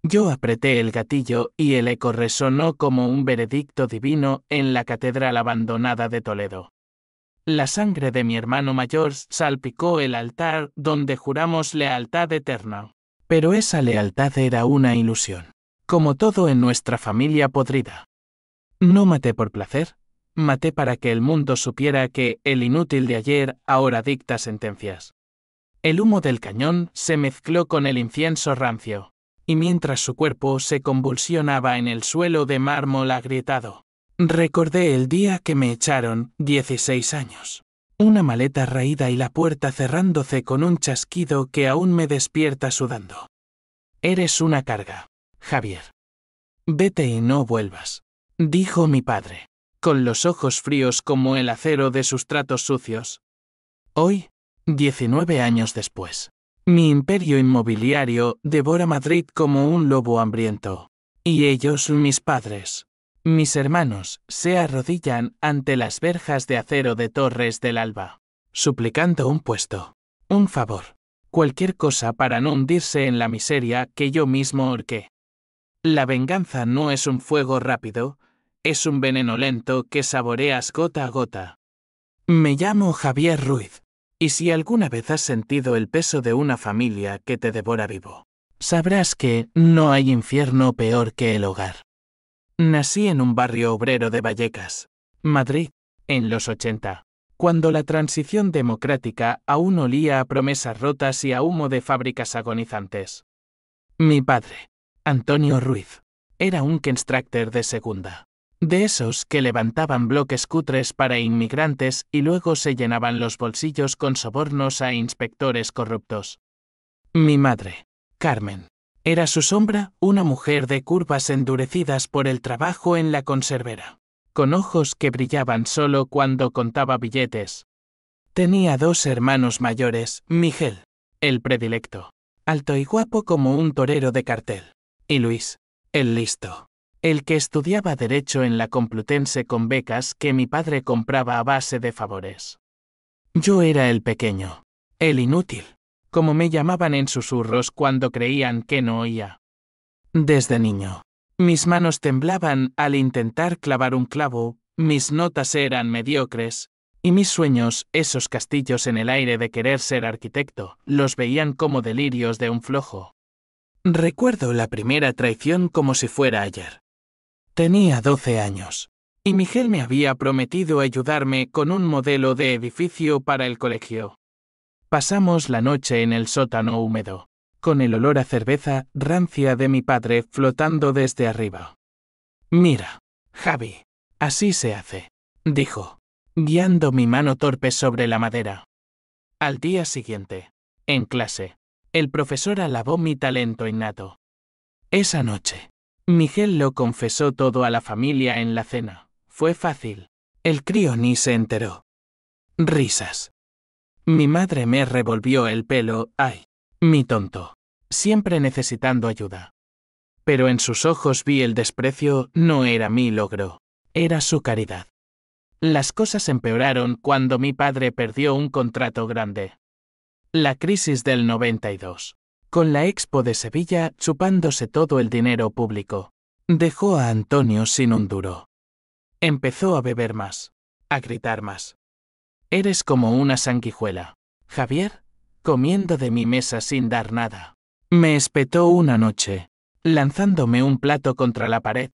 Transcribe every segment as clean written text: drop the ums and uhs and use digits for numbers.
Yo apreté el gatillo y el eco resonó como un veredicto divino en la catedral abandonada de Toledo. La sangre de mi hermano mayor salpicó el altar donde juramos lealtad eterna. Pero esa lealtad era una ilusión, como todo en nuestra familia podrida. No maté por placer, maté para que el mundo supiera que el inútil de ayer ahora dicta sentencias. El humo del cañón se mezcló con el incienso rancio, y mientras su cuerpo se convulsionaba en el suelo de mármol agrietado, recordé el día que me echaron, 16 años. Una maleta raída y la puerta cerrándose con un chasquido que aún me despierta sudando. Eres una carga, Javier. Vete y no vuelvas, dijo mi padre, con los ojos fríos como el acero de sus tratos sucios. Hoy, 19 años después, mi imperio inmobiliario devora Madrid como un lobo hambriento. Y ellos, mis padres, mis hermanos, se arrodillan ante las verjas de acero de Torres del Alba, suplicando un puesto, un favor, cualquier cosa para no hundirse en la miseria que yo mismo horqué. La venganza no es un fuego rápido, es un veneno lento que saboreas gota a gota. Me llamo Javier Ruiz, y si alguna vez has sentido el peso de una familia que te devora vivo, sabrás que no hay infierno peor que el hogar. Nací en un barrio obrero de Vallecas, Madrid, en los 80, cuando la transición democrática aún olía a promesas rotas y a humo de fábricas agonizantes. Mi padre, Antonio Ruiz, era un constructor de segunda, de esos que levantaban bloques cutres para inmigrantes y luego se llenaban los bolsillos con sobornos a inspectores corruptos. Mi madre, Carmen, era su sombra, una mujer de curvas endurecidas por el trabajo en la conservera, con ojos que brillaban solo cuando contaba billetes. Tenía 2 hermanos mayores, Miguel, el predilecto, alto y guapo como un torero de cartel, y Luis, el listo, el que estudiaba Derecho en la Complutense con becas que mi padre compraba a base de favores. Yo era el pequeño, el inútil, como me llamaban en susurros cuando creían que no oía. Desde niño, mis manos temblaban al intentar clavar un clavo, mis notas eran mediocres, y mis sueños, esos castillos en el aire de querer ser arquitecto, los veían como delirios de un flojo. Recuerdo la primera traición como si fuera ayer. Tenía 12 años, y Miguel me había prometido ayudarme con un modelo de edificio para el colegio. Pasamos la noche en el sótano húmedo, con el olor a cerveza rancia de mi padre flotando desde arriba. Mira, Javi, así se hace, dijo, guiando mi mano torpe sobre la madera. Al día siguiente, en clase, el profesor alabó mi talento innato. Esa noche, Miguel lo confesó todo a la familia en la cena. Fue fácil. El crío ni se enteró. Risas. Mi madre me revolvió el pelo. ¡Ay! Mi tonto. Siempre necesitando ayuda. Pero en sus ojos vi el desprecio. No era mi logro. Era su caridad. Las cosas empeoraron cuando mi padre perdió un contrato grande. La crisis del 92. Con la Expo de Sevilla chupándose todo el dinero público, dejó a Antonio sin un duro. Empezó a beber más, a gritar más. Eres como una sanguijuela, Javier, comiendo de mi mesa sin dar nada. Me espetó una noche, lanzándome un plato contra la pared.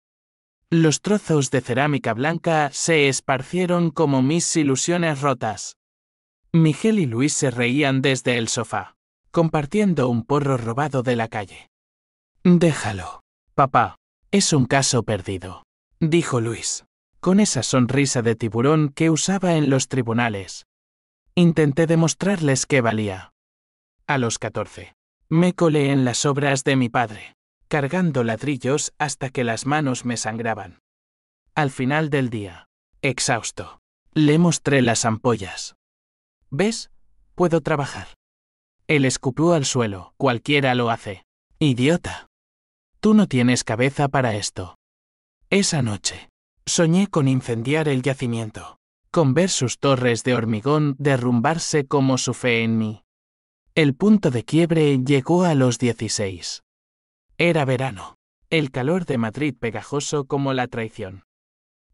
Los trozos de cerámica blanca se esparcieron como mis ilusiones rotas. Miguel y Luis se reían desde el sofá, compartiendo un porro robado de la calle. Déjalo, papá, es un caso perdido, dijo Luis, con esa sonrisa de tiburón que usaba en los tribunales. Intenté demostrarles que valía. A los 14, me colé en las obras de mi padre, cargando ladrillos hasta que las manos me sangraban. Al final del día, exhausto, le mostré las ampollas. ¿Ves? Puedo trabajar. Él escupió al suelo. Cualquiera lo hace. Idiota. Tú no tienes cabeza para esto. Esa noche, soñé con incendiar el yacimiento, con ver sus torres de hormigón derrumbarse como su fe en mí. El punto de quiebre llegó a los 16. Era verano. El calor de Madrid pegajoso como la traición.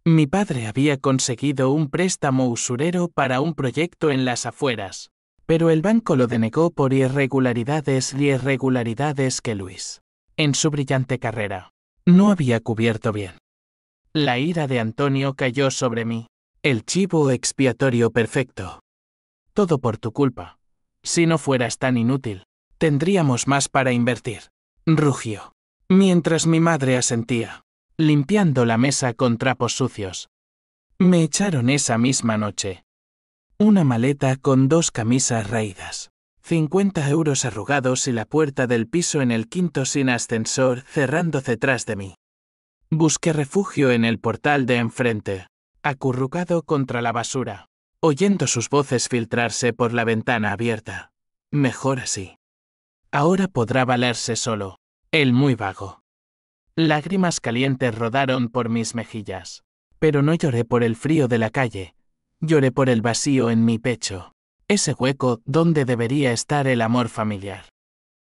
Mi padre había conseguido un préstamo usurero para un proyecto en las afueras, pero el banco lo denegó por irregularidades que Luis, en su brillante carrera, no había cubierto bien. La ira de Antonio cayó sobre mí, el chivo expiatorio perfecto. Todo por tu culpa. Si no fueras tan inútil, tendríamos más para invertir. Rugió, mientras mi madre asentía, limpiando la mesa con trapos sucios. Me echaron esa misma noche. Una maleta con 2 camisas raídas, 50 euros arrugados y la puerta del piso en el quinto sin ascensor cerrándose tras de mí. Busqué refugio en el portal de enfrente, acurrucado contra la basura, oyendo sus voces filtrarse por la ventana abierta. Mejor así. Ahora podrá valerse solo, el muy vago. Lágrimas calientes rodaron por mis mejillas, pero no lloré por el frío de la calle, lloré por el vacío en mi pecho, ese hueco donde debería estar el amor familiar.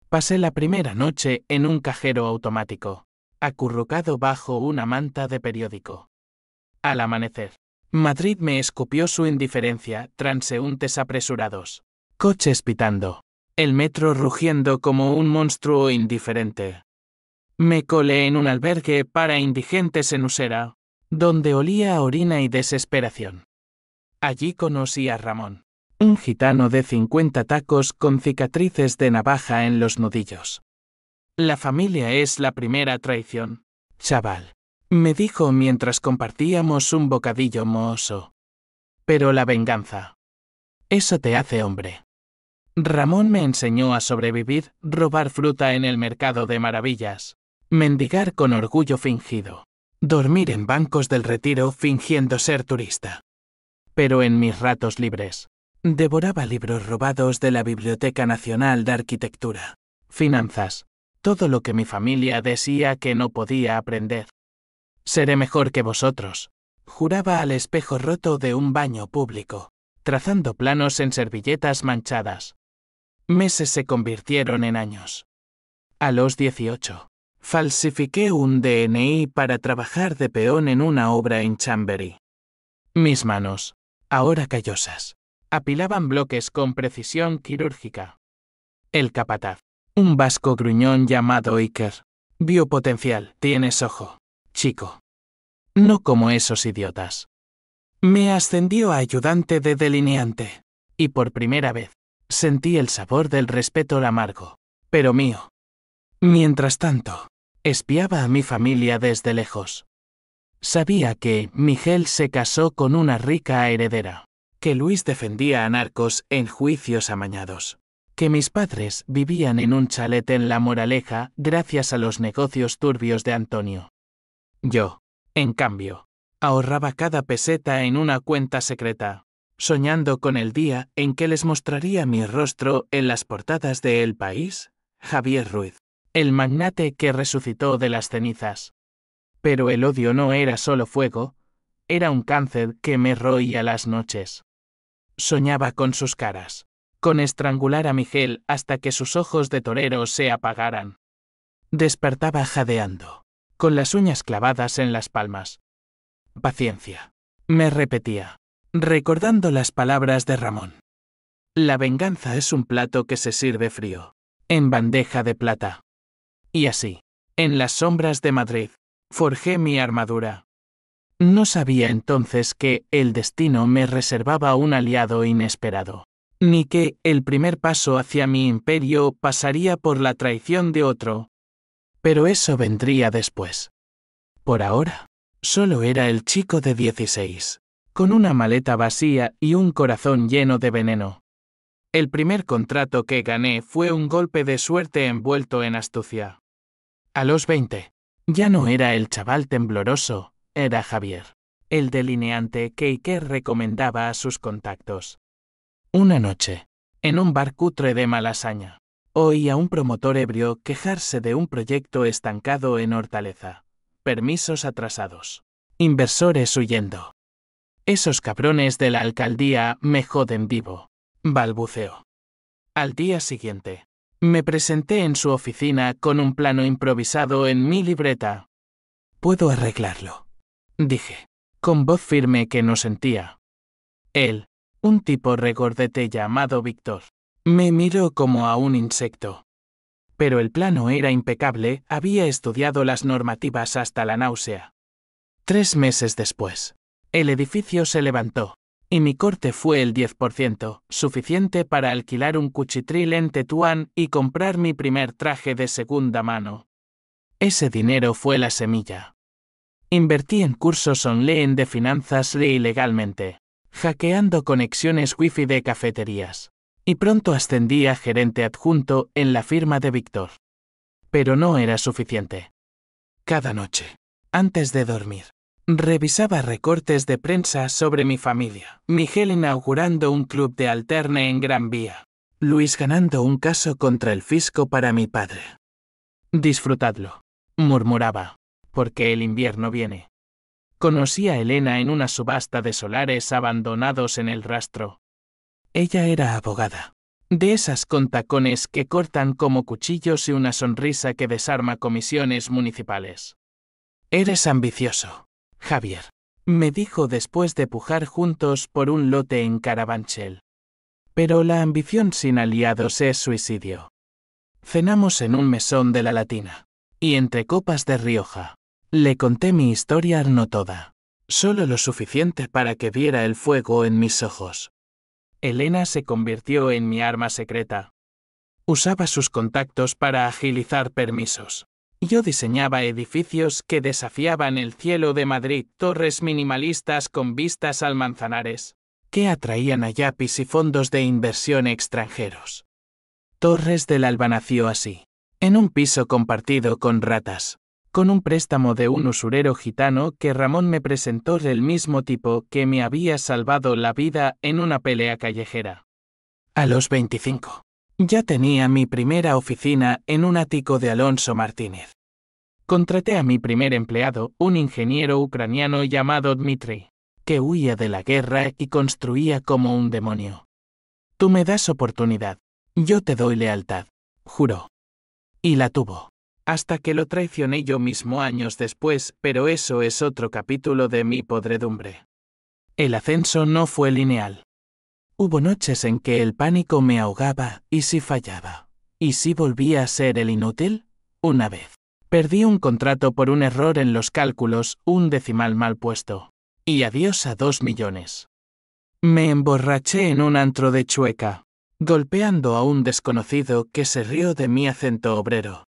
Pasé la primera noche en un cajero automático, acurrucado bajo una manta de periódico. Al amanecer, Madrid me escupió su indiferencia, transeúntes apresurados, coches pitando, el metro rugiendo como un monstruo indiferente. Me colé en un albergue para indigentes en Usera, donde olía a orina y desesperación. Allí conocí a Ramón, un gitano de 50 tacos con cicatrices de navaja en los nudillos. La familia es la primera traición, chaval, me dijo mientras compartíamos un bocadillo mohoso. Pero la venganza. Eso te hace hombre. Ramón me enseñó a sobrevivir, robar fruta en el mercado de maravillas, mendigar con orgullo fingido, dormir en bancos del Retiro fingiendo ser turista. Pero en mis ratos libres, devoraba libros robados de la Biblioteca Nacional de Arquitectura, finanzas, todo lo que mi familia decía que no podía aprender. Seré mejor que vosotros, juraba al espejo roto de un baño público, trazando planos en servilletas manchadas. Meses se convirtieron en años. A los 18, falsifiqué un DNI para trabajar de peón en una obra en Chamberí. Mis manos, ahora callosas, apilaban bloques con precisión quirúrgica. El capataz, un vasco gruñón llamado Iker, vio potencial. Tienes ojo, chico. No como esos idiotas. Me ascendió a ayudante de delineante, y por primera vez, sentí el sabor del respeto amargo, pero mío. Mientras tanto, espiaba a mi familia desde lejos. Sabía que Miguel se casó con una rica heredera, que Luis defendía a narcos en juicios amañados, que mis padres vivían en un chalet en La Moraleja gracias a los negocios turbios de Antonio. Yo, en cambio, ahorraba cada peseta en una cuenta secreta, soñando con el día en que les mostraría mi rostro en las portadas de El País, Javier Ruiz, el magnate que resucitó de las cenizas. Pero el odio no era solo fuego, era un cáncer que me roía las noches. Soñaba con sus caras, con estrangular a Miguel hasta que sus ojos de torero se apagaran. Despertaba jadeando, con las uñas clavadas en las palmas. Paciencia, me repetía, recordando las palabras de Ramón. La venganza es un plato que se sirve frío, en bandeja de plata. Y así, en las sombras de Madrid, forjé mi armadura. No sabía entonces que el destino me reservaba un aliado inesperado, ni que el primer paso hacia mi imperio pasaría por la traición de otro. Pero eso vendría después. Por ahora, solo era el chico de 16, con una maleta vacía y un corazón lleno de veneno. El primer contrato que gané fue un golpe de suerte envuelto en astucia. A los 20, ya no era el chaval tembloroso, era Javier, el delineante que Iker recomendaba a sus contactos. Una noche, en un bar cutre de Malasaña, oí a un promotor ebrio quejarse de un proyecto estancado en Hortaleza. Permisos atrasados. Inversores huyendo. Esos cabrones de la alcaldía me joden vivo, balbuceó. Al día siguiente, Me presenté en su oficina con un plano improvisado en mi libreta. «Puedo arreglarlo», dije, con voz firme que no sentía. Él, un tipo regordete llamado Víctor, me miró como a un insecto. Pero el plano era impecable, había estudiado las normativas hasta la náusea. 3 meses después, el edificio se levantó, y mi corte fue el 10%, suficiente para alquilar un cuchitril en Tetuán y comprar mi primer traje de segunda mano. Ese dinero fue la semilla. Invertí en cursos online de finanzas ilegalmente, hackeando conexiones wifi de cafeterías, y pronto ascendí a gerente adjunto en la firma de Víctor. Pero no era suficiente. Cada noche, antes de dormir, revisaba recortes de prensa sobre mi familia. Miguel inaugurando un club de alterne en Gran Vía. Luis ganando un caso contra el fisco para mi padre. Disfrutadlo, murmuraba, porque el invierno viene. Conocí a Elena en una subasta de solares abandonados en el rastro. Ella era abogada. De esas con tacones que cortan como cuchillos y una sonrisa que desarma comisiones municipales. «Eres ambicioso, Javier», me dijo después de pujar juntos por un lote en Carabanchel. Pero la ambición sin aliados es suicidio. Cenamos en un mesón de la Latina, y entre copas de Rioja. Le conté mi historia no toda, solo lo suficiente para que viera el fuego en mis ojos. Elena se convirtió en mi arma secreta. Usaba sus contactos para agilizar permisos. Yo diseñaba edificios que desafiaban el cielo de Madrid, torres minimalistas con vistas al Manzanares, que atraían a yapis y fondos de inversión extranjeros. Torres del Alba nació así, en un piso compartido con ratas, con un préstamo de un usurero gitano que Ramón me presentó del mismo tipo que me había salvado la vida en una pelea callejera. A los 25. Ya tenía mi primera oficina en un ático de Alonso Martínez. Contraté a mi primer empleado, un ingeniero ucraniano llamado Dmitry, que huía de la guerra y construía como un demonio. «Tú me das oportunidad, yo te doy lealtad», juró. Y la tuvo. Hasta que lo traicioné yo mismo años después, pero eso es otro capítulo de mi podredumbre. El ascenso no fue lineal. Hubo noches en que el pánico me ahogaba, y si fallaba. ¿Y si volvía a ser el inútil? Una vez. Perdí un contrato por un error en los cálculos, un decimal mal puesto. Y adiós a 2 millones. Me emborraché en un antro de Chueca, golpeando a un desconocido que se rió de mi acento obrero.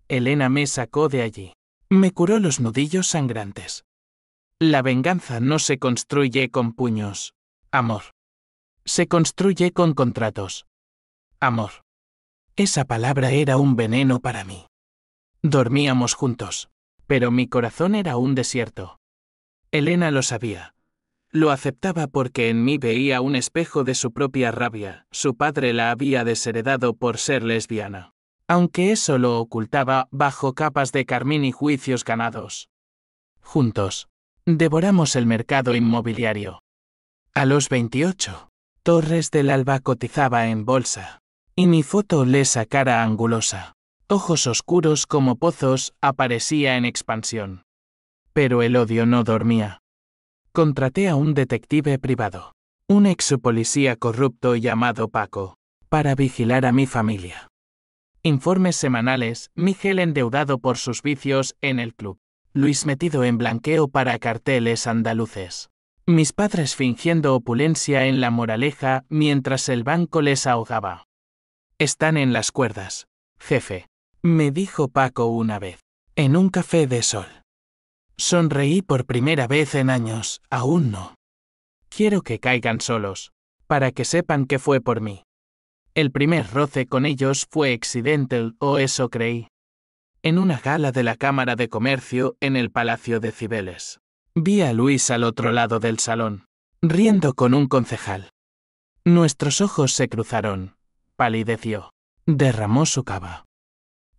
Elena me sacó de allí. Me curó los nudillos sangrantes. La venganza no se construye con puños. Amor. Se construye con contratos. Amor. Esa palabra era un veneno para mí. Dormíamos juntos, pero mi corazón era un desierto. Elena lo sabía. Lo aceptaba porque en mí veía un espejo de su propia rabia. Su padre la había desheredado por ser lesbiana. Aunque eso lo ocultaba bajo capas de carmín y juicios ganados. Juntos, devoramos el mercado inmobiliario. A los 28, Torres del Alba cotizaba en bolsa, y mi foto lesa cara angulosa, ojos oscuros como pozos, aparecía en expansión. Pero el odio no dormía. Contraté a un detective privado, un ex-policía corrupto llamado Paco, para vigilar a mi familia. Informes semanales, Miguel endeudado por sus vicios en el club, Luis metido en blanqueo para carteles andaluces. Mis padres fingiendo opulencia en La Moraleja mientras el banco les ahogaba. «Están en las cuerdas, jefe», me dijo Paco una vez, en un café de Sol. Sonreí por primera vez en años, aún no. Quiero que caigan solos, para que sepan que fue por mí. El primer roce con ellos fue accidental, o eso creí. En una gala de la Cámara de Comercio en el Palacio de Cibeles. Vi a Luis al otro lado del salón, riendo con un concejal. Nuestros ojos se cruzaron. Palideció. Derramó su cava.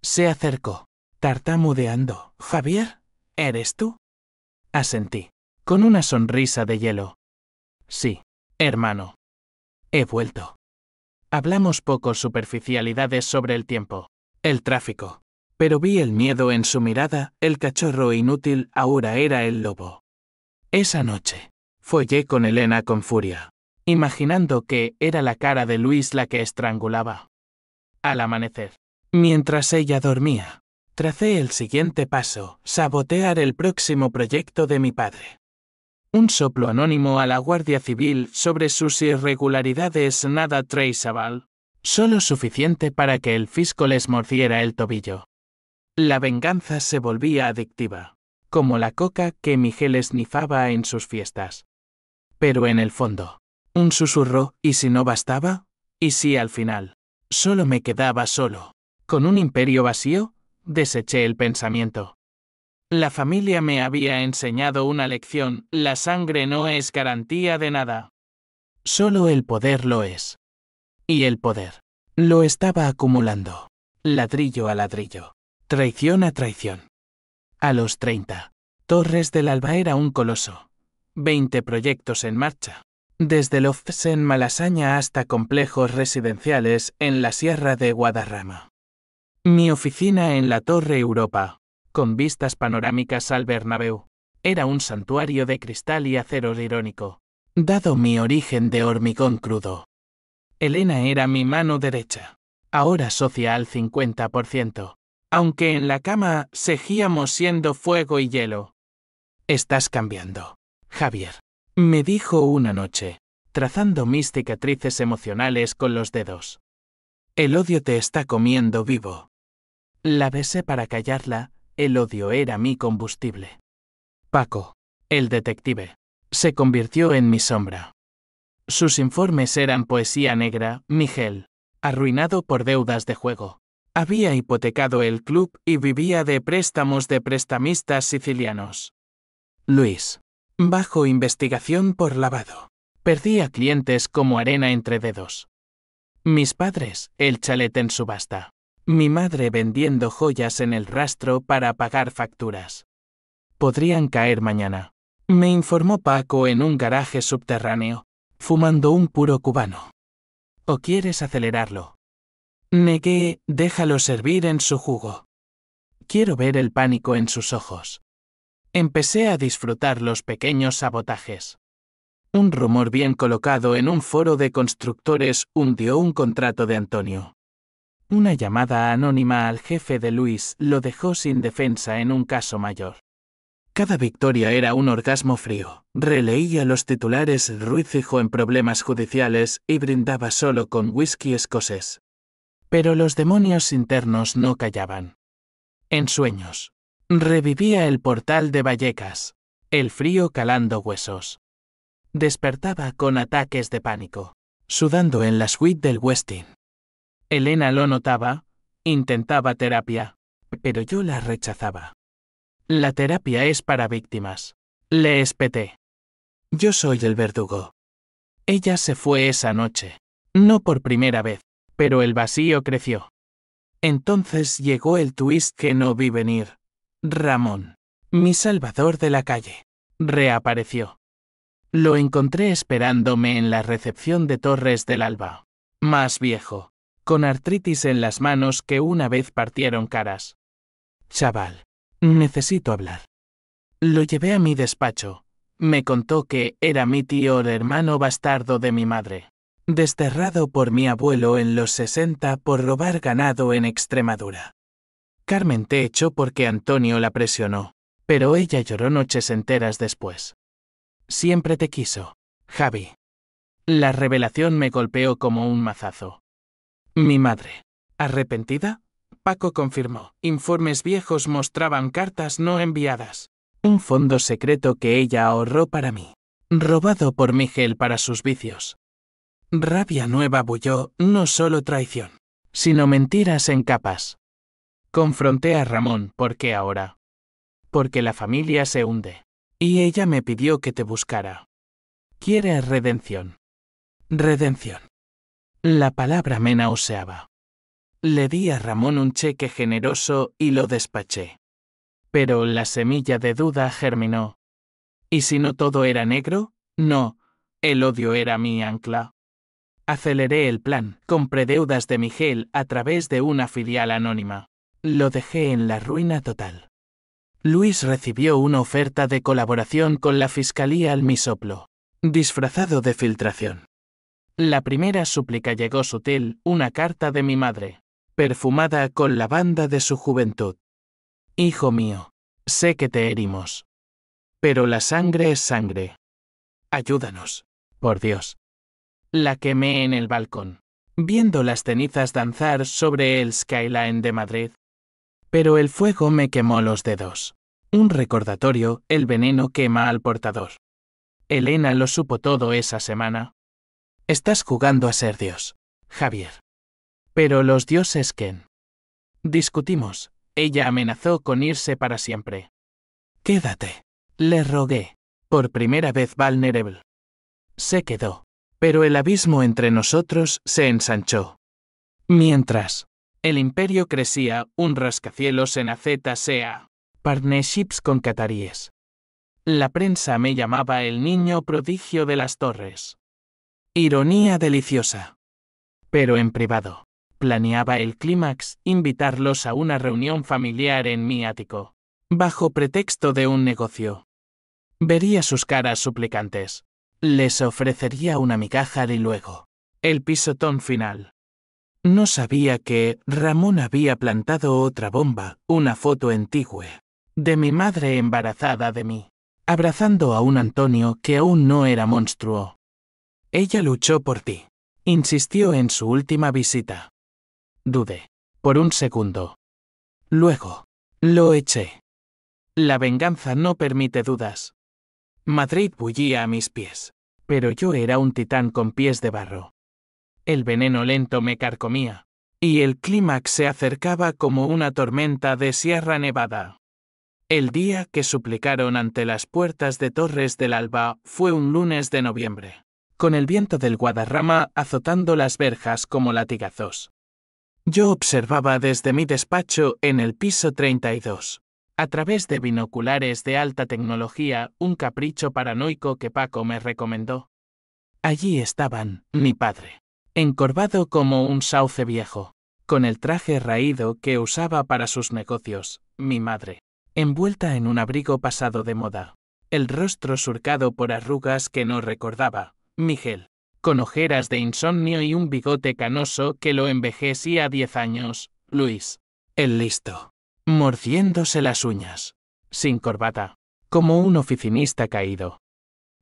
Se acercó, tartamudeando. «Javier, ¿eres tú?». Asentí, con una sonrisa de hielo. «Sí, hermano. He vuelto». Hablamos pocos superficialidades sobre el tiempo, el tráfico. Pero vi el miedo en su mirada, el cachorro inútil ahora era el lobo. Esa noche, follé con Elena con furia, imaginando que era la cara de Luis la que estrangulaba. Al amanecer, mientras ella dormía, tracé el siguiente paso: sabotear el próximo proyecto de mi padre. Un soplo anónimo a la Guardia Civil sobre sus irregularidades, nada traceable, solo suficiente para que el fisco les mordiera el tobillo. La venganza se volvía adictiva, como la coca que Miguel esnifaba en sus fiestas. Pero en el fondo, un susurro: ¿y si no bastaba? ¿Y si al final solo me quedaba solo, con un imperio vacío? Deseché el pensamiento. La familia me había enseñado una lección: la sangre no es garantía de nada. Solo el poder lo es. Y el poder lo estaba acumulando, ladrillo a ladrillo, traición a traición. A los 30, Torres del Alba era un coloso. 20 proyectos en marcha, desde lofts en Malasaña hasta complejos residenciales en la Sierra de Guadarrama. Mi oficina en la Torre Europa, con vistas panorámicas al Bernabéu, era un santuario de cristal y acero irónico, dado mi origen de hormigón crudo. Elena era mi mano derecha, ahora socia al 50%, aunque en la cama seguíamos siendo fuego y hielo. Estás cambiando, Javier, me dijo una noche, trazando mis cicatrices emocionales con los dedos. El odio te está comiendo vivo. La besé para callarla, el odio era mi combustible. Paco, el detective, se convirtió en mi sombra. Sus informes eran poesía negra. Miguel, arruinado por deudas de juego, había hipotecado el club y vivía de préstamos de prestamistas sicilianos. Luis, bajo investigación por lavado, perdía clientes como arena entre dedos. Mis padres, el chalet en subasta. Mi madre vendiendo joyas en el rastro para pagar facturas. Podrían caer mañana, me informó Paco en un garaje subterráneo, fumando un puro cubano. ¿O quieres acelerarlo? Negué: déjalo servir en su jugo. Quiero ver el pánico en sus ojos. Empecé a disfrutar los pequeños sabotajes. Un rumor bien colocado en un foro de constructores hundió un contrato de Antonio. Una llamada anónima al jefe de Luis lo dejó sin defensa en un caso mayor. Cada victoria era un orgasmo frío. Releía los titulares: Ruiz fijo en problemas judiciales y brindaba solo con whisky escocés. Pero los demonios internos no callaban. En sueños, revivía el portal de Vallecas, el frío calando huesos. Despertaba con ataques de pánico, sudando en la suite del Westin. Elena lo notaba, intentaba terapia, pero yo la rechazaba. La terapia es para víctimas, le espeté. Yo soy el verdugo. Ella se fue esa noche, no por primera vez, pero el vacío creció. Entonces llegó el twist que no vi venir. Ramón, mi salvador de la calle, reapareció. Lo encontré esperándome en la recepción de Torres del Alba, más viejo, con artritis en las manos que una vez partieron caras. Chaval, necesito hablar. Lo llevé a mi despacho. Me contó que era mi tío, el hermano bastardo de mi madre, desterrado por mi abuelo en los 60 por robar ganado en Extremadura. Carmen te echó porque Antonio la presionó, pero ella lloró noches enteras después. Siempre te quiso, Javi. La revelación me golpeó como un mazazo. Mi madre. ¿Arrepentida? Paco confirmó. Informes viejos mostraban cartas no enviadas. Un fondo secreto que ella ahorró para mí. Robado por Miguel para sus vicios. Rabia nueva bulló: no solo traición, sino mentiras en capas. Confronté a Ramón. ¿Por qué ahora? Porque la familia se hunde. Y ella me pidió que te buscara. Quiere redención. Redención. La palabra me nauseaba. Le di a Ramón un cheque generoso y lo despaché. Pero la semilla de duda germinó. ¿Y si no todo era negro? No, el odio era mi ancla. Aceleré el plan, compré deudas de Miguel a través de una filial anónima. Lo dejé en la ruina total. Luis recibió una oferta de colaboración con la fiscalía al mi soplo, disfrazado de filtración. La primera súplica llegó sutil, una carta de mi madre, perfumada con lavanda de su juventud. Hijo mío, sé que te herimos. Pero la sangre es sangre. Ayúdanos, por Dios. La quemé en el balcón, viendo las cenizas danzar sobre el skyline de Madrid. Pero el fuego me quemó los dedos. Un recordatorio, el veneno quema al portador. Elena lo supo todo esa semana. Estás jugando a ser Dios, Javier. Pero los dioses ¿quién? Discutimos. Ella amenazó con irse para siempre. Quédate, le rogué. Por primera vez vulnerable. Se quedó. Pero el abismo entre nosotros se ensanchó. Mientras el imperio crecía, un rascacielos en AZSEA. Partnerships con cataríes. La prensa me llamaba el niño prodigio de las torres. Ironía deliciosa. Pero en privado. Planeaba el clímax, invitarlos a una reunión familiar en mi ático. Bajo pretexto de un negocio. Vería sus caras suplicantes. Les ofrecería una migaja y luego. El pisotón final. No sabía que Ramón había plantado otra bomba, una foto antigua. De mi madre embarazada de mí. Abrazando a un Antonio que aún no era monstruo. Ella luchó por ti. Insistió en su última visita. Dudé. Por un segundo. Luego. Lo eché. La venganza no permite dudas. Madrid bullía a mis pies. Pero yo era un titán con pies de barro. El veneno lento me carcomía. Y el clímax se acercaba como una tormenta de Sierra Nevada. El día que suplicaron ante las puertas de Torres del Alba fue un lunes de noviembre, con el viento del Guadarrama azotando las verjas como latigazos. Yo observaba desde mi despacho en el piso 32, a través de binoculares de alta tecnología, un capricho paranoico que Paco me recomendó. Allí estaban, mi padre, encorvado como un sauce viejo, con el traje raído que usaba para sus negocios, mi madre, envuelta en un abrigo pasado de moda, el rostro surcado por arrugas que no recordaba, Miguel, con ojeras de insomnio y un bigote canoso que lo envejecía 10 años, Luis, el listo, mordiéndose las uñas, sin corbata, como un oficinista caído.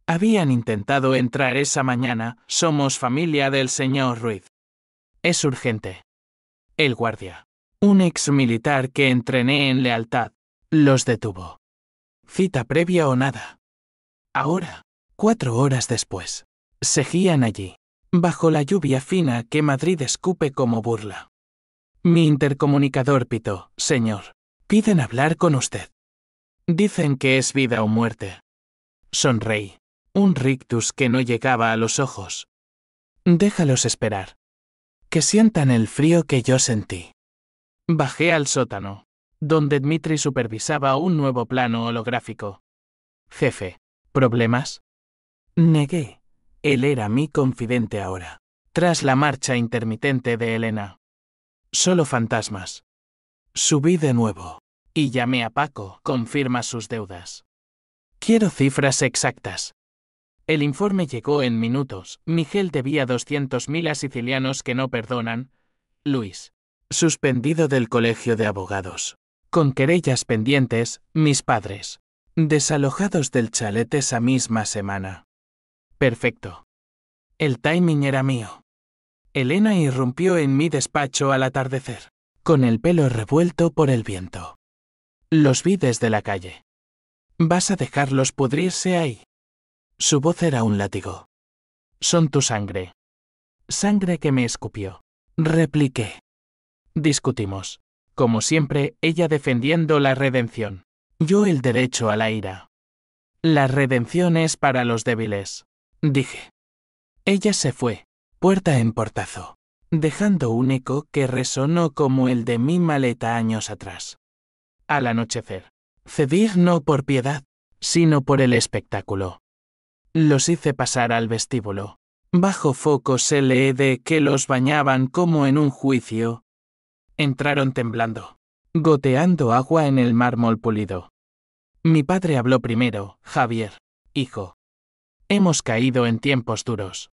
Habían intentado entrar esa mañana, somos familia del señor Ruiz. Es urgente. El guardia, un ex militar que entrené en lealtad, los detuvo. Cita previa o nada. Ahora, 4 horas después, seguían allí, bajo la lluvia fina que Madrid escupe como burla. Mi intercomunicador pitó, señor, piden hablar con usted. Dicen que es vida o muerte. Sonreí. Un rictus que no llegaba a los ojos. Déjalos esperar. Que sientan el frío que yo sentí. Bajé al sótano, donde Dmitri supervisaba un nuevo plano holográfico. Jefe, ¿problemas? Negué. Él era mi confidente ahora, tras la marcha intermitente de Elena. Solo fantasmas. Subí de nuevo. Y llamé a Paco, confirma sus deudas. Quiero cifras exactas. El informe llegó en minutos. Miguel debía 200.000 a sicilianos que no perdonan. Luis. Suspendido del colegio de abogados. Con querellas pendientes, mis padres. Desalojados del chalet esa misma semana. Perfecto. El timing era mío. Elena irrumpió en mi despacho al atardecer, con el pelo revuelto por el viento. Los vi desde la calle. ¿Vas a dejarlos pudrirse ahí? Su voz era un látigo. Son tu sangre. Sangre que me escupió. Repliqué. Discutimos. Como siempre, ella defendiendo la redención. Yo el derecho a la ira. La redención es para los débiles. Dije. Ella se fue, puerta en portazo, dejando un eco que resonó como el de mi maleta años atrás. Al anochecer. Cedí no por piedad, sino por el espectáculo. Los hice pasar al vestíbulo. Bajo focos LED que los bañaban como en un juicio. Entraron temblando, goteando agua en el mármol pulido. Mi padre habló primero. Javier, hijo. Hemos caído en tiempos duros.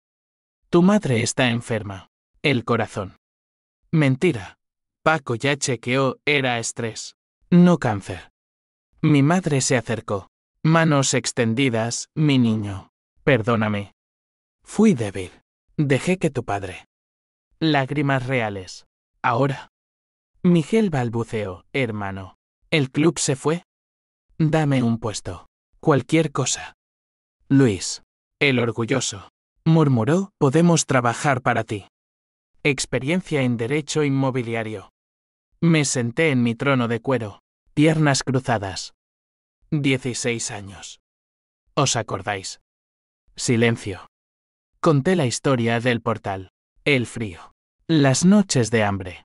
Tu madre está enferma. El corazón. Mentira. Paco ya chequeó, era estrés. No cáncer. Mi madre se acercó. Manos extendidas, mi niño. Perdóname. Fui débil. Dejé que tu padre. Lágrimas reales. Ahora. Miguel balbuceó, hermano. ¿El club se fue? Dame un puesto. Cualquier cosa. Luis. El orgulloso. Murmuró, podemos trabajar para ti. Experiencia en derecho inmobiliario. Me senté en mi trono de cuero, piernas cruzadas. 16 años. ¿Os acordáis? Silencio. Conté la historia del portal, el frío, las noches de hambre.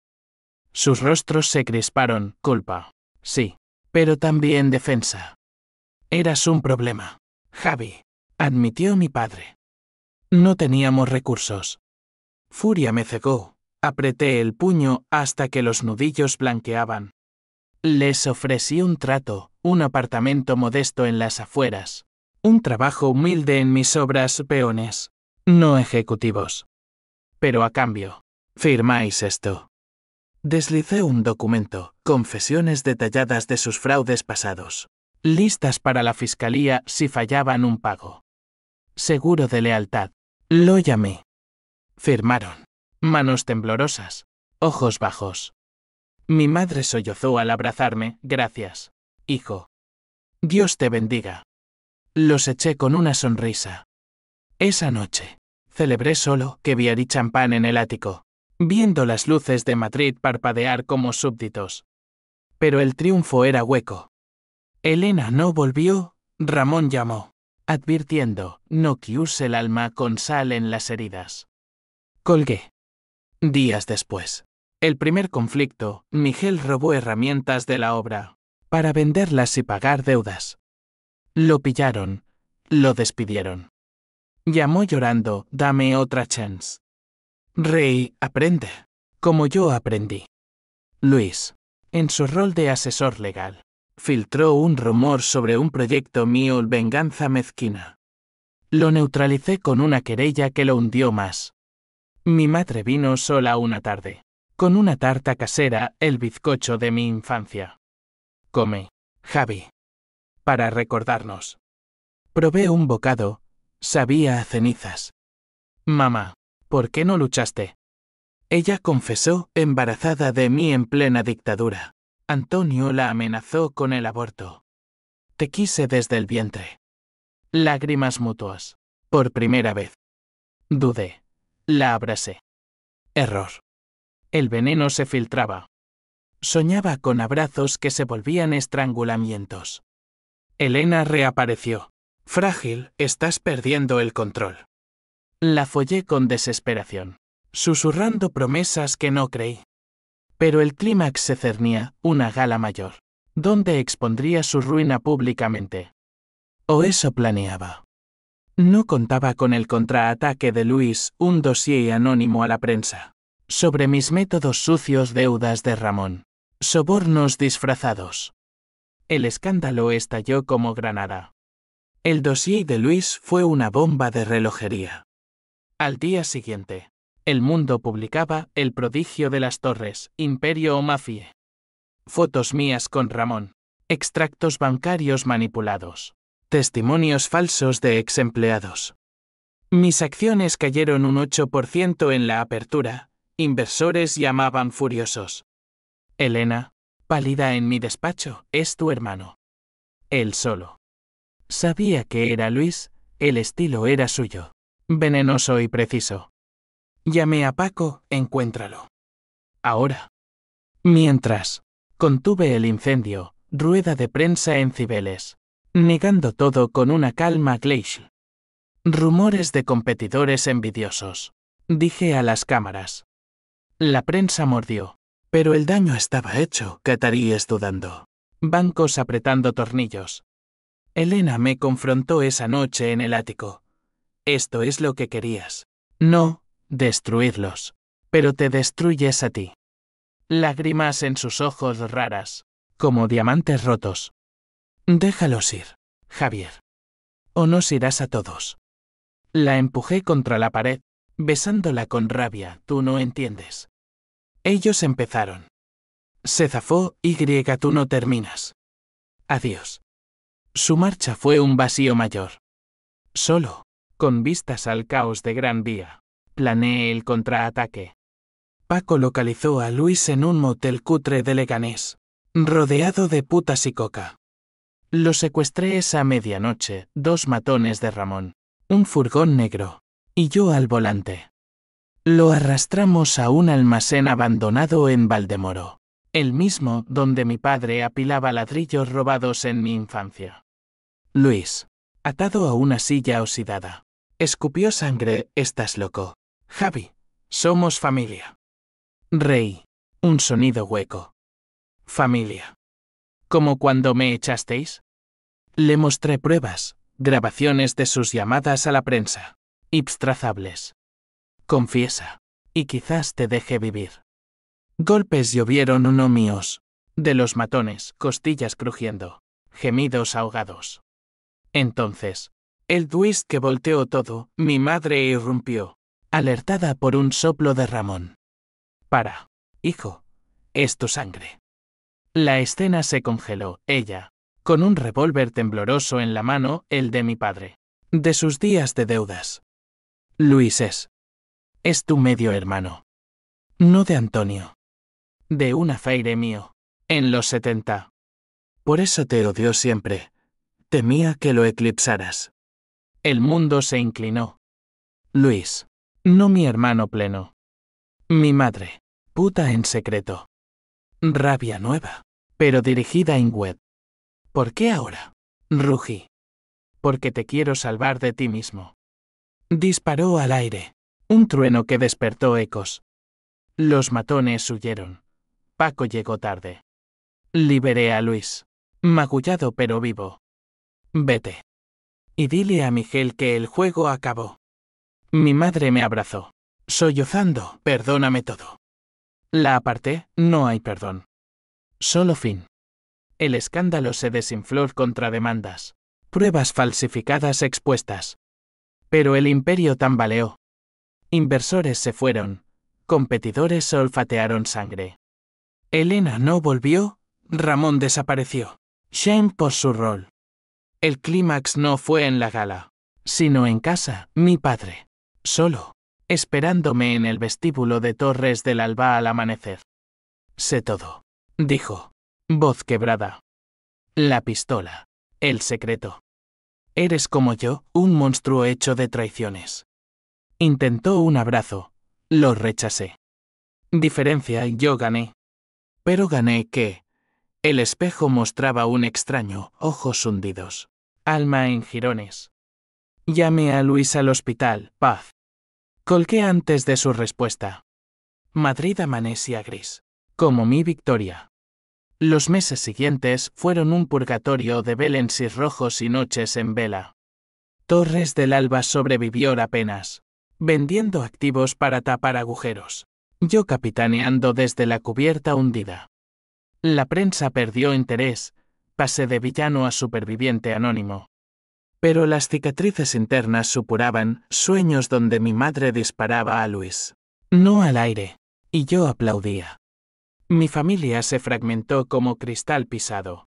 Sus rostros se crisparon, culpa. Sí, pero también defensa. Eras un problema, Javi, admitió mi padre. No teníamos recursos. Furia me cegó. Apreté el puño hasta que los nudillos blanqueaban. Les ofrecí un trato, un apartamento modesto en las afueras, un trabajo humilde en mis obras peones, no ejecutivos. Pero a cambio, firmáis esto. Deslicé un documento, confesiones detalladas de sus fraudes pasados, listas para la fiscalía si fallaban un pago. Seguro de lealtad. Lo llamé. Firmaron. Manos temblorosas, ojos bajos. Mi madre sollozó al abrazarme, gracias, hijo. Dios te bendiga. Los eché con una sonrisa. Esa noche, celebré solo que vi champán en el ático, viendo las luces de Madrid parpadear como súbditos. Pero el triunfo era hueco. Elena no volvió, Ramón llamó, advirtiendo, no que use el alma con sal en las heridas. Colgué. Días después. El primer conflicto, Miguel robó herramientas de la obra, para venderlas y pagar deudas. Lo pillaron, lo despidieron. Llamó llorando, dame otra chance. Rey, aprende, como yo aprendí. Luis, en su rol de asesor legal, filtró un rumor sobre un proyecto mío, venganza mezquina. Lo neutralicé con una querella que lo hundió más. Mi madre vino sola una tarde, con una tarta casera, el bizcocho de mi infancia. Come, Javi. Para recordarnos. Probé un bocado, sabía a cenizas. Mamá, ¿por qué no luchaste? Ella confesó, embarazada de mí en plena dictadura. Antonio la amenazó con el aborto. Te quise desde el vientre. Lágrimas mutuas. Por primera vez. Dudé. La abracé. Error. El veneno se filtraba. Soñaba con abrazos que se volvían estrangulamientos. Elena reapareció. Frágil, estás perdiendo el control. La follé con desesperación, susurrando promesas que no creí. Pero el clímax se cernía, una gala mayor, donde expondría su ruina públicamente. O eso planeaba. No contaba con el contraataque de Luis, un dossier anónimo a la prensa, sobre mis métodos sucios, deudas de Ramón, sobornos disfrazados. El escándalo estalló como granada. El dossier de Luis fue una bomba de relojería. Al día siguiente, El Mundo publicaba El prodigio de las torres, imperio o mafia. Fotos mías con Ramón, extractos bancarios manipulados, testimonios falsos de ex empleados. Mis acciones cayeron un 8% en la apertura, inversores llamaban furiosos. Elena, pálida en mi despacho, es tu hermano. Él solo. Sabía que era Luis, el estilo era suyo. Venenoso y preciso. Llamé a Paco, encuéntralo. Ahora. Mientras, contuve el incendio, rueda de prensa en Cibeles, negando todo con una calma glacial. Rumores de competidores envidiosos. Dije a las cámaras. La prensa mordió, pero el daño estaba hecho, cataríes dudando. Bancos apretando tornillos. Elena me confrontó esa noche en el ático. Esto es lo que querías. No, destruirlos. Pero te destruyes a ti. Lágrimas en sus ojos raras, como diamantes rotos. Déjalos ir, Javier. O nos irás a todos. La empujé contra la pared, besándola con rabia, tú no entiendes. Ellos empezaron. Se zafó, tú no terminas. Adiós. Su marcha fue un vacío mayor. Solo, con vistas al caos de Gran Vía, planeé el contraataque. Paco localizó a Luis en un motel cutre de Leganés, rodeado de putas y coca. Lo secuestré esa medianoche, 2 matones de Ramón, un furgón negro, y yo al volante. Lo arrastramos a un almacén abandonado en Valdemoro, el mismo donde mi padre apilaba ladrillos robados en mi infancia. Luis, atado a una silla oxidada, escupió sangre. Estás loco, Javi. Somos familia. Reí. Un sonido hueco. Familia. ¿Como cuando me echasteis? Le mostré pruebas, grabaciones de sus llamadas a la prensa. Trazables. Confiesa. Y quizás te deje vivir. Golpes llovieron uno míos. De los matones, costillas crujiendo. Gemidos ahogados. Entonces, el twist que volteó todo, mi madre irrumpió, alertada por un soplo de Ramón. Para, hijo, es tu sangre. La escena se congeló, ella, con un revólver tembloroso en la mano, el de mi padre. De sus días de deudas. Luis es tu medio hermano. No de Antonio. De un affaire mío. En los 70. Por eso te odió siempre. Temía que lo eclipsaras. El mundo se inclinó. Luis. No mi hermano pleno. Mi madre. Puta en secreto. Rabia nueva. Pero dirigida en web. ¿Por qué ahora? Rugí. Porque te quiero salvar de ti mismo. Disparó al aire. Un trueno que despertó ecos. Los matones huyeron. Paco llegó tarde. Liberé a Luis. Magullado pero vivo. Vete. Y dile a Miguel que el juego acabó. Mi madre me abrazó. Sollozando, perdóname todo. La aparté, no hay perdón. Solo fin. El escándalo se desinfló contra demandas. Pruebas falsificadas expuestas. Pero el imperio tambaleó. Inversores se fueron. Competidores olfatearon sangre. Elena no volvió, Ramón desapareció. Shame por su rol. El clímax no fue en la gala, sino en casa, mi padre. Solo, esperándome en el vestíbulo de Torres del Alba al amanecer. Sé todo, dijo, voz quebrada. La pistola, el secreto. Eres como yo, un monstruo hecho de traiciones. Intentó un abrazo, lo rechacé. Diferencia y yo gané. Pero gané ¿qué? El espejo mostraba un extraño, ojos hundidos, alma en jirones. Llamé a Luis al hospital, paz. Colgué antes de su respuesta. Madrid amanecía gris, como mi victoria. Los meses siguientes fueron un purgatorio de belensis rojos y noches en vela. Torres del Alba sobrevivió apenas, vendiendo activos para tapar agujeros. Yo capitaneando desde la cubierta hundida. La prensa perdió interés, pasé de villano a superviviente anónimo. Pero las cicatrices internas supuraban, sueños donde mi madre disparaba a Luis. No al aire. Y yo aplaudía. Mi familia se fragmentó como cristal pisado.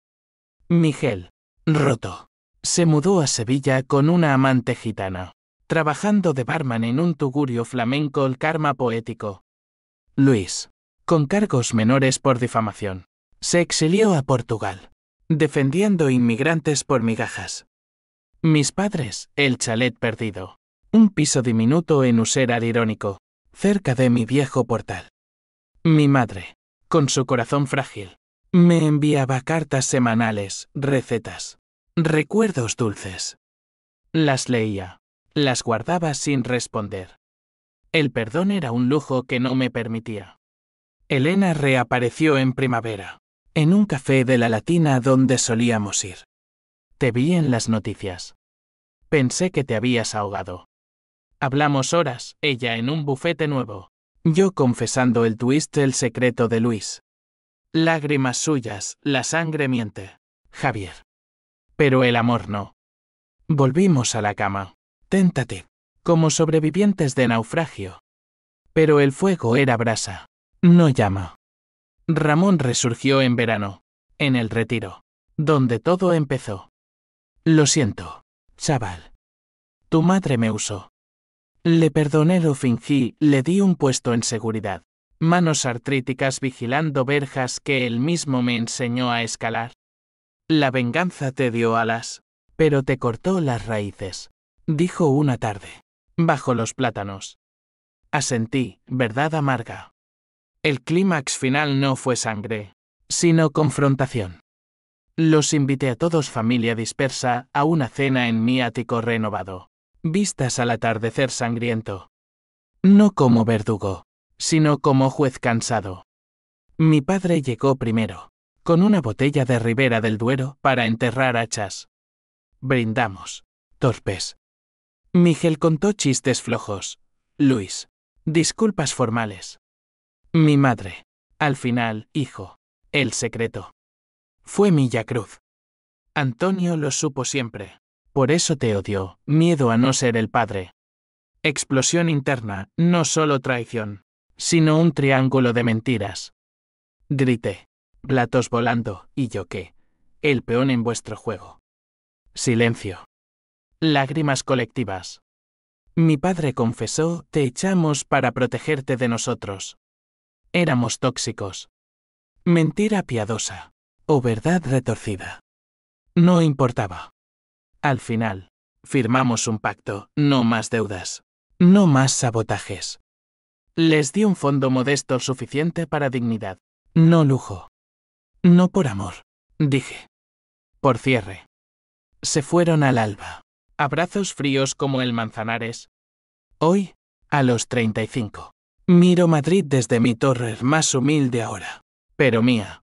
Miguel, roto, se mudó a Sevilla con una amante gitana, trabajando de barman en un tugurio flamenco el karma poético. Luis, con cargos menores por difamación, se exilió a Portugal, defendiendo inmigrantes por migajas. Mis padres, el chalet perdido, un piso diminuto en Usera irónico, cerca de mi viejo portal. Mi madre, con su corazón frágil, me enviaba cartas semanales, recetas, recuerdos dulces. Las leía, las guardaba sin responder. El perdón era un lujo que no me permitía. Elena reapareció en primavera, en un café de la Latina donde solíamos ir. Te vi en las noticias. Pensé que te habías ahogado. Hablamos horas, ella en un bufete nuevo. Yo confesando el twist el secreto de Luis. Lágrimas suyas, la sangre miente. Javier. Pero el amor no. Volvimos a la cama. Tentative. Como sobrevivientes de naufragio. Pero el fuego era brasa. No llama. Ramón resurgió en verano. En el retiro. Donde todo empezó. Lo siento, chaval. Tu madre me usó. Le perdoné, lo fingí, le di un puesto en seguridad. Manos artríticas vigilando verjas que él mismo me enseñó a escalar. La venganza te dio alas, pero te cortó las raíces, dijo una tarde, bajo los plátanos. Asentí, verdad amarga. El clímax final no fue sangre, sino confrontación. Los invité a todos, familia dispersa, a una cena en mi ático renovado. Vistas al atardecer sangriento. No como verdugo, sino como juez cansado. Mi padre llegó primero, con una botella de Ribera del Duero para enterrar hachas. Brindamos. Torpes. Miguel contó chistes flojos. Luis. Disculpas formales. Mi madre. Al final, hijo. El secreto. Fue Cruz. Antonio lo supo siempre. Por eso te odió, miedo a no ser el padre. Explosión interna, no solo traición, sino un triángulo de mentiras. Grité. Platos volando, ¿y yo qué? El peón en vuestro juego. Silencio. Lágrimas colectivas. Mi padre confesó, te echamos para protegerte de nosotros. Éramos tóxicos. Mentira piadosa. O verdad retorcida. No importaba. Al final, firmamos un pacto, no más deudas. No más sabotajes. Les di un fondo modesto suficiente para dignidad. No lujo. No por amor, dije. Por cierre. Se fueron al alba. Abrazos fríos como el Manzanares. Hoy, a los 35. Miro Madrid desde mi torre más humilde ahora. Pero mía.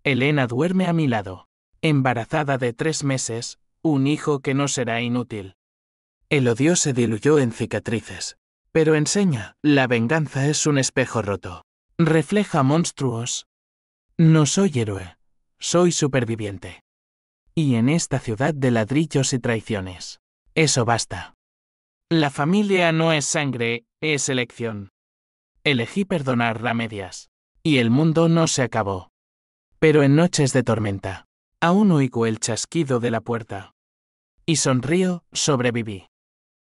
Elena duerme a mi lado. Embarazada de 3 meses, un hijo que no será inútil. El odio se diluyó en cicatrices. Pero enseña, la venganza es un espejo roto. Refleja monstruos. No soy héroe. Soy superviviente. Y en esta ciudad de ladrillos y traiciones. Eso basta. La familia no es sangre, es elección. Elegí perdonar a medias. Y el mundo no se acabó. Pero en noches de tormenta, aún oigo el chasquido de la puerta. Y sonrío, sobreviví.